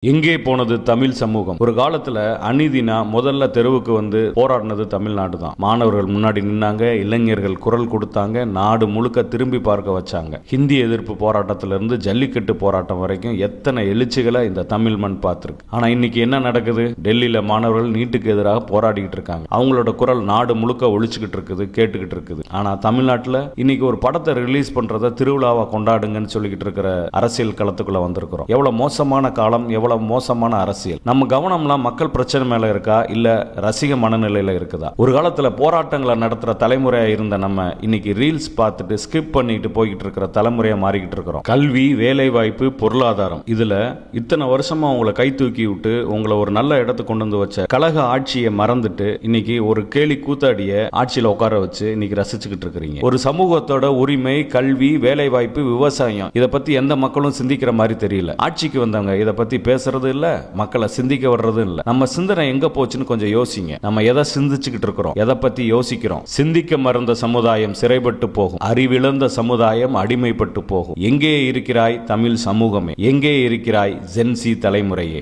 எங்கே போனது தமிழ் சமூகம்? ஒரு காலத்துல அநீதினா முதல்ல தெருவுக்கு வந்து போராடினது தமிழ்நாடு தான். மாணவர்கள் முன்னாடி நின்னாங்க, இளைஞர்கள் குரல் கொடுத்தாங்க, நாடு முழுக்க திரும்பி பார்க்க வச்சாங்க. ஹிந்தி எதிர்ப்பு போராட்டத்திலிருந்து ஜல்லிக்கட்டு போராட்டம் வரைக்கும் எத்தனை எழுச்சிகளை இந்த தமிழ் மண் பார்த்திருக்கு. ஆனா இன்னைக்கு என்ன நடக்குது? டெல்லியில மாணவர்கள் நீட்டுக்கு எதிராக போராடிக்கிட்டு இருக்காங்க. அவங்களோட குரல் நாடு முழுக்க ஒழிச்சுக்கிட்டு இருக்குது, கேட்டுக்கிட்டு இருக்குது. ஆனா தமிழ்நாட்டுல இன்னைக்கு ஒரு படத்தை ரிலீஸ் பண்றத திருவிழாவா கொண்டாடுங்கன்னு சொல்லிக்கிட்டு இருக்கிற அரசியல் களத்துக்குள்ள வந்திருக்கிறோம். எவ்வளவு மோசமான காலம், மோசமான அரசியல். நம்ம கவனம்லாம் மக்கள் பிரச்சனை மேல இருக்கா, இல்ல ரசிக மனநிலையில இருக்குதா? ஒரு காலத்துல போராட்டங்களை நடத்துற தலைமுறையா இருந்த நம்ம இன்னைக்கு ரீல்ஸ் பார்த்துட்டு ஸ்கிப் பண்ணிட்டு போய்கிட்டு இருக்கிற தலைமுறையா மாறிக்கிட்டு இருக்கிறோம். கல்வி, வேலை வாய்ப்பு, பொருளாதாரம், இதுல இத்தனை வருஷமா உங்களை கை தூக்கி விட்டு உங்களை ஒரு நல்ல இடத்துக்கு கொண்டு வந்து வச்ச கழக ஆட்சியை மறந்துட்டு இன்னைக்கு ஒரு கேலி கூத்தாடிய ஆட்சியில உட்கார வச்சு இன்னைக்கு ரசிச்சுக்கிட்டு இருக்கிறீங்க. ஒரு சமூகத்தோட உரிமை, கல்வி, வேலை வாய்ப்பு, விவசாயம், இதை பத்தி எந்த மக்களும் சிந்திக்கிற மாதிரி தெரியல. ஆட்சிக்கு வந்தவங்க இதை பத்தி பேசுறது இல்ல, மக்களை சிந்திக்க வர்றது இல்ல. நம்ம சிந்தனை எங்க போச்சுன்னு கொஞ்சம் யோசிங்க. நம்ம எதை சிந்திச்சுக்கிட்டு இருக்கிறோம், எதை பத்தி யோசிக்கிறோம்? சிந்திக்க மறந்த சமுதாயம் சிறைப்பட்டு போகும், அறிவிழந்த சமுதாயம் அடிமைப்பட்டு போகும். எங்கே இருக்கிறாய் தமிழ் சமூகமே? எங்கே இருக்கிறாய் ஜென்சி தலைமுறையே?